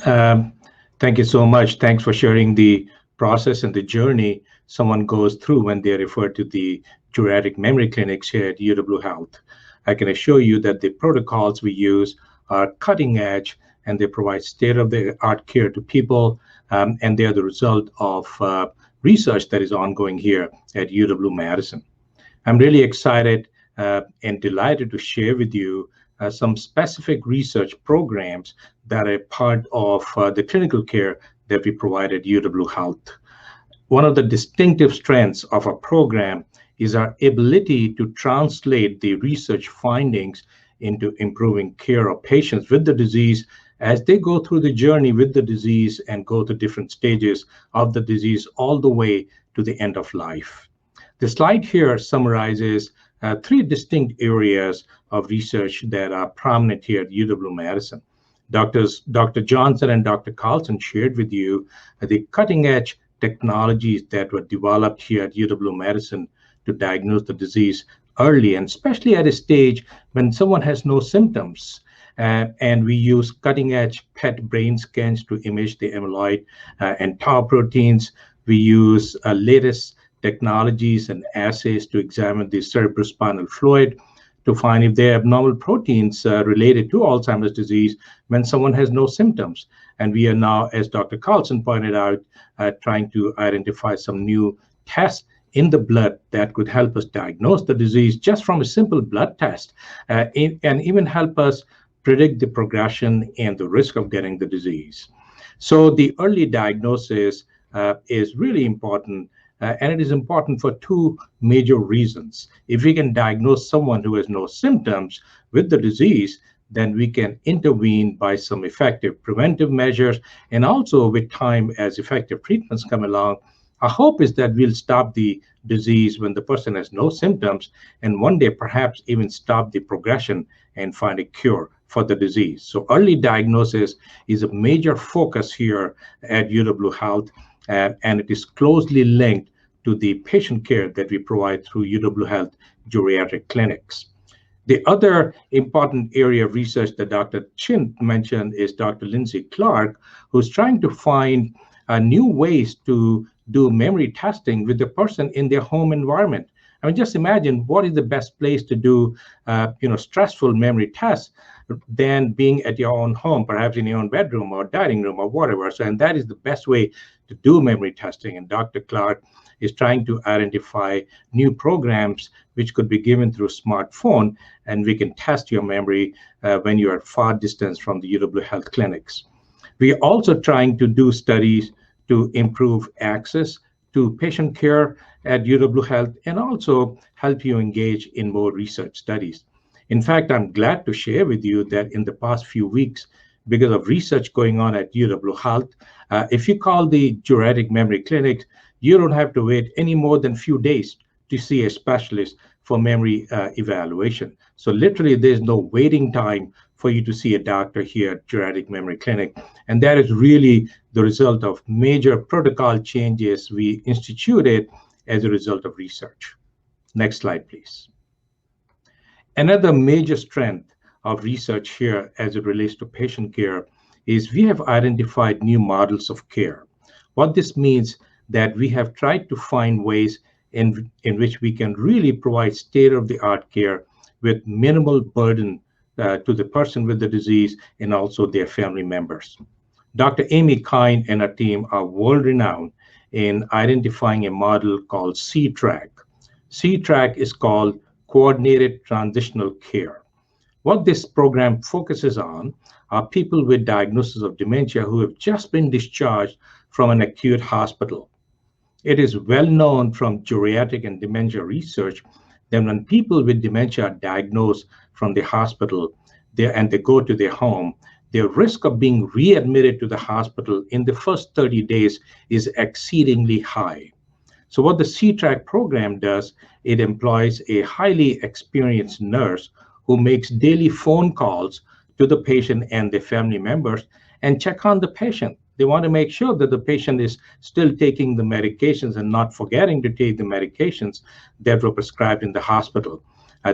Thank you so much. Thanks for sharing the process and the journey someone goes through when they are referred to the geriatric memory clinics here at UW Health. I can assure you that the protocols we use are cutting edge, and they provide state-of-the-art care to people, and they are the result of research that is ongoing here at UW-Madison. I'm really excited and delighted to share with you some specific research programs that are part of the clinical care that we provide at UW Health. One of the distinctive strengths of our program is our ability to translate the research findings into improving care of patients with the disease as they go through the journey with the disease and go to different stages of the disease all the way to the end of life. The slide here summarizes 3 distinct areas of research that are prominent here at UW-Madison. Dr. Johnson and Dr. Carlson shared with you the cutting-edge technologies that were developed here at UW-Madison to diagnose the disease early, and especially at a stage when someone has no symptoms. And we use cutting-edge PET brain scans to image the amyloid and tau proteins. We use latest technologies and assays to examine the cerebrospinal fluid to find if there are abnormal proteins related to Alzheimer's disease when someone has no symptoms. And we are now, as Dr. Carlson pointed out, trying to identify some new tests in the blood that could help us diagnose the disease just from a simple blood test, and even help us predict the progression and the risk of getting the disease. So the early diagnosis is really important, and it is important for 2 major reasons. If we can diagnose someone who has no symptoms with the disease, then we can intervene by some effective preventive measures, and also with time as effective treatments come along. Our hope is that we'll stop the disease when the person has no symptoms, and one day perhaps even stop the progression and find a cure for the disease. So early diagnosis is a major focus here at UW Health, and it is closely linked to the patient care that we provide through UW Health geriatric clinics. The other important area of research that Dr. Chin mentioned is Dr. Lindsay Clark, who's trying to find new ways to do memory testing with the person in their home environment. I mean, just imagine what is the best place to do stressful memory tests than being at your own home, perhaps in your own bedroom or dining room or whatever. So, and that is the best way to do memory testing. And Dr. Clark is trying to identify new programs which could be given through smartphone, and we can test your memory when you are far distance from the UW Health clinics. We are also trying to do studies to improve access to patient care at UW Health and also help you engage in more research studies. In fact, I'm glad to share with you that in the past few weeks, because of research going on at UW Health, if you call the geriatric memory clinic, you don't have to wait any more than a few days to see a specialist for memory evaluation. So literally, there's no waiting time for you to see a doctor here at Geriatric Memory Clinic. And that is really the result of major protocol changes we instituted as a result of research. Next slide, please. Another major strength of research here as it relates to patient care is we have identified new models of care. What this means that we have tried to find ways in which we can really provide state-of-the-art care with minimal burden to the person with the disease and also their family members. Dr. Amy Kine and her team are world-renowned in identifying a model called C-TRAC. C-TRAC is called Coordinated Transitional Care. What this program focuses on are people with diagnosis of dementia who have just been discharged from an acute hospital. It is well known from geriatric and dementia research that when people with dementia are diagnosed from the hospital and they go to their home, their risk of being readmitted to the hospital in the first 30 days is exceedingly high. So what the C-TRAC program does, it employs a highly experienced nurse who makes daily phone calls to the patient and their family members and check on the patient. They want to make sure that the patient is still taking the medications and not forgetting to take the medications that were prescribed in the hospital.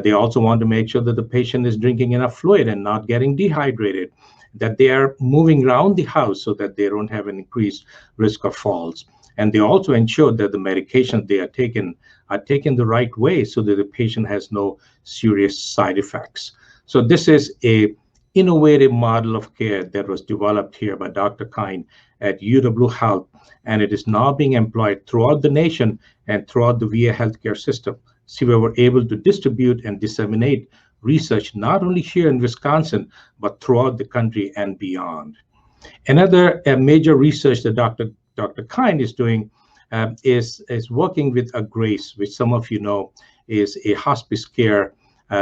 They also want to make sure that the patient is drinking enough fluid and not getting dehydrated, that they are moving around the house so that they don't have an increased risk of falls. And they also ensure that the medications they are taken the right way so that the patient has no serious side effects. So this is a innovative model of care that was developed here by Dr. Kine at UW Health, and it is now being employed throughout the nation and throughout the VA healthcare system. So we were able to distribute and disseminate research not only here in Wisconsin, but throughout the country and beyond. Another major research that Dr. Kine is doing is working with GRACE, which some of you know is a hospice care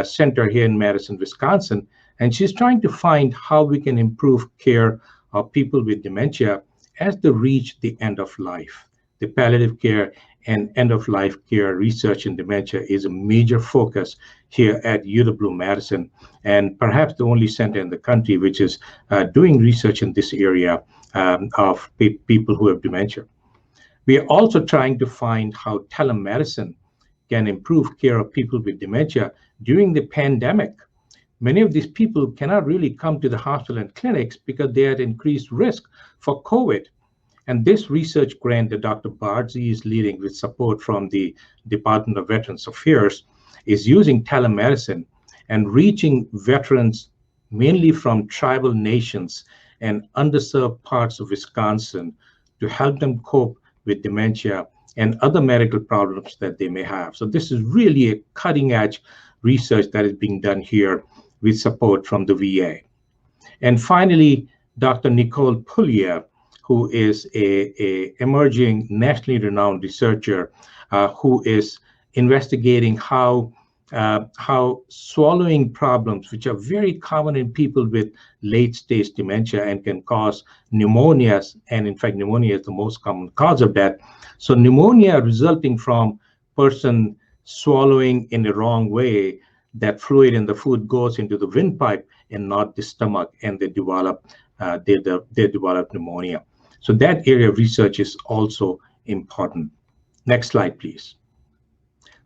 center here in Madison, Wisconsin, and she's trying to find how we can improve care of people with dementia as they reach the end of life. The palliative care and end-of-life care research in dementia is a major focus here at UW-Madison, and perhaps the only center in the country which is doing research in this area of people who have dementia. We are also trying to find how telemedicine can improve care of people with dementia during the pandemic. Many of these people cannot really come to the hospital and clinics because they are at increased risk for COVID. And this research grant that Dr. Bardsey is leading with support from the Department of Veterans Affairs is using telemedicine and reaching veterans mainly from tribal nations and underserved parts of Wisconsin to help them cope with dementia and other medical problems that they may have. So this is really a cutting edge research that is being done here with support from the VA. And finally, Dr. Nicole Puglia, who is a emerging nationally renowned researcher who is investigating how swallowing problems, which are very common in people with late-stage dementia and can cause pneumonias, and in fact, pneumonia is the most common cause of death. So pneumonia resulting from person swallowing in the wrong way, that fluid in the food goes into the windpipe and not the stomach, and they develop pneumonia. So that area of research is also important. Next slide, please.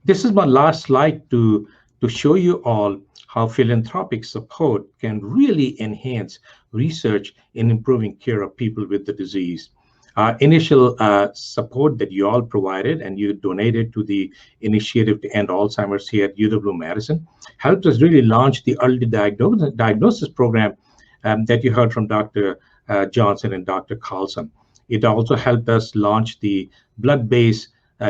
This is my last slide to show you all how philanthropic support can really enhance research in improving care of people with the disease. Initial support that you all provided and you donated to the initiative to end Alzheimer's here at UW-Madison helped us really launch the early diagnosis program that you heard from Dr. Johnson and Dr. Carlson. It also helped us launch the blood-based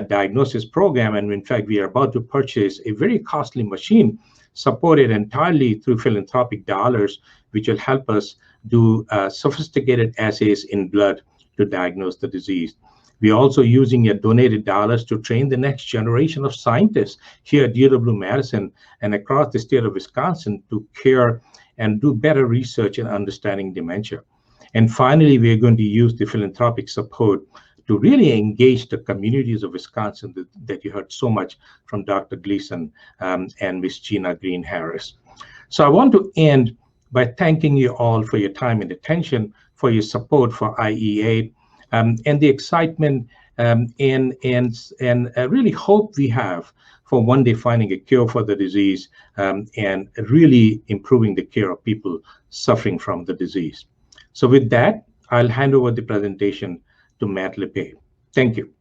diagnosis program, and in fact, we are about to purchase a very costly machine supported entirely through philanthropic dollars, which will help us do sophisticated assays in blood to diagnose the disease. We're also using your donated dollars to train the next generation of scientists here at UW-Madison and across the state of Wisconsin to care and do better research in understanding dementia. And finally, we are going to use the philanthropic support to really engage the communities of Wisconsin that you heard so much from Dr. Gleason and Ms. Gina Green-Harris. So I want to end by thanking you all for your time and attention, for your support for IEA, and the excitement and really hope we have for one day finding a cure for the disease and really improving the care of people suffering from the disease. So with that, I'll hand over the presentation to Matt Lepay. Thank you.